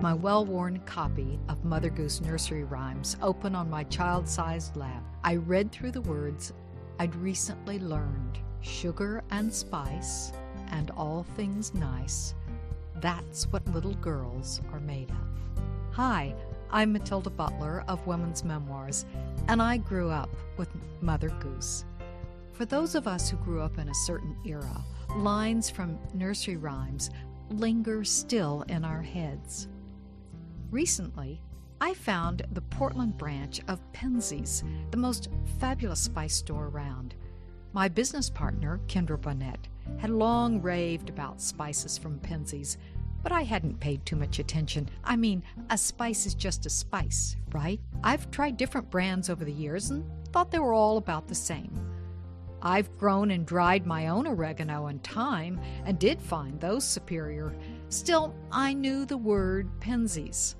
my well-worn copy of Mother Goose nursery rhymes open on my child-sized lap, I read through the words I'd recently learned. Sugar and spice and all things nice, that's what little girls are made of. Hi, I'm Matilda Butler of Women's Memoirs, and I grew up with Mother Goose. For those of us who grew up in a certain era, lines from nursery rhymes linger still in our heads. Recently, I found the Portland branch of Penzeys, the most fabulous spice store around. My business partner, Kendra Bonnet, had long raved about spices from Penzeys, but I hadn't paid too much attention. I mean, a spice is just a spice, right? I've tried different brands over the years and thought they were all about the same. I've grown and dried my own oregano and thyme and did find those superior. Still, I knew the word Penzeys.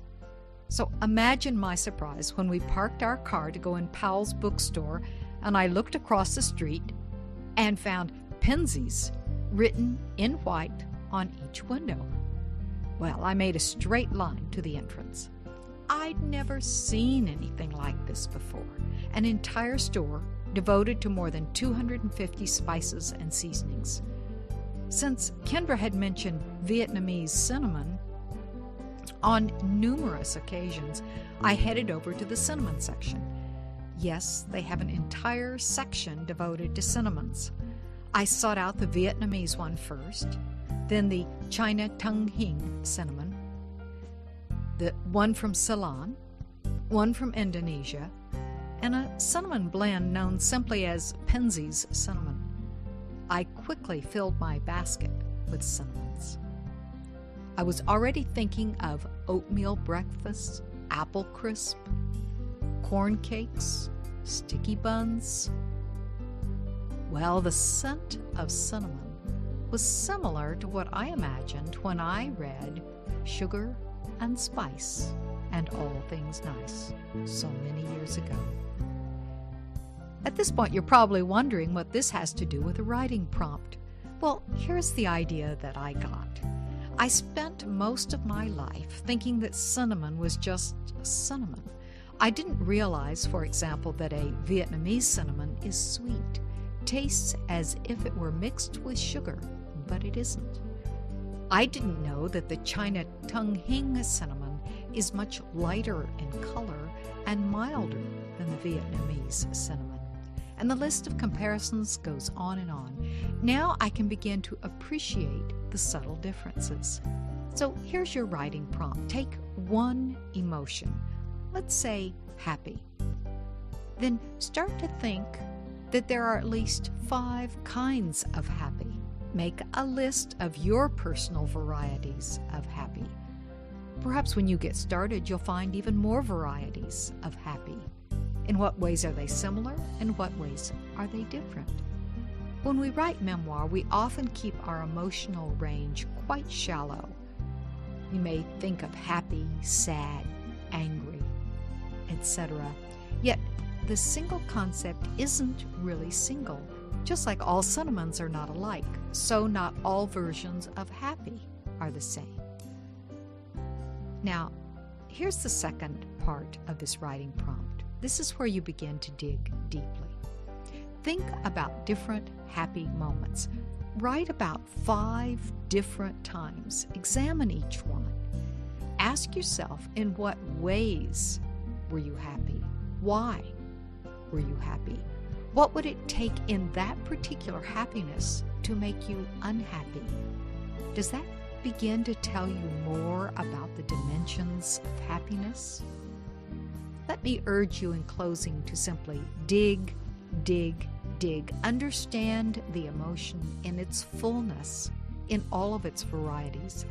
So imagine my surprise when we parked our car to go in Powell's bookstore and I looked across the street and found Penzeys written in white on each window. Well, I made a straight line to the entrance. I'd never seen anything like this before. An entire store devoted to more than 250 spices and seasonings. Since Kendra had mentioned Vietnamese cinnamon, on numerous occasions, I headed over to the cinnamon section. Yes, they have an entire section devoted to cinnamons. I sought out the Vietnamese one first, then the China Tung Hing cinnamon, the one from Ceylon, one from Indonesia, and a cinnamon blend known simply as Penzeys cinnamon. I quickly filled my basket with cinnamons. I was already thinking of oatmeal breakfast, apple crisp, corn cakes, sticky buns. Well, the scent of cinnamon was similar to what I imagined when I read Sugar and Spice and All Things Nice so many years ago. At this point, you're probably wondering what this has to do with a writing prompt. Well, here's the idea that I got. I spent most of my life thinking that cinnamon was just cinnamon. I didn't realize, for example, that a Vietnamese cinnamon is sweet, tastes as if it were mixed with sugar, but it isn't. I didn't know that the China Tung Hing cinnamon is much lighter in color and milder than the Vietnamese cinnamon. And the list of comparisons goes on and on. Now I can begin to appreciate the subtle differences. So here's your writing prompt. Take one emotion, let's say happy. Then start to think that there are at least 5 kinds of happy. Make a list of your personal varieties of happy. Perhaps when you get started, you'll find even more varieties of happy. In what ways are they similar? In what ways are they different? When we write memoir, we often keep our emotional range quite shallow. You may think of happy, sad, angry, etc. Yet the single concept isn't really single. Just like all cinnamons are not alike, so not all versions of happy are the same. Now, here's the second part of this writing prompt. This is where you begin to dig deeply. Think about different happy moments. Write about 5 different times. Examine each one. Ask yourself, in what ways were you happy? Why were you happy? What would it take in that particular happiness to make you unhappy? Does that begin to tell you more about the dimensions of happiness? Let me urge you in closing to simply dig, dig, dig. Understand the emotion in its fullness, in all of its varieties.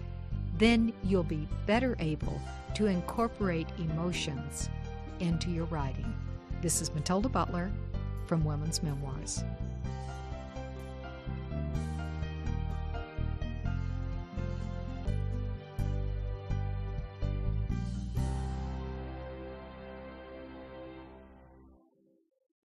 Then you'll be better able to incorporate emotions into your writing. This is Matilda Butler from Women's Memoirs.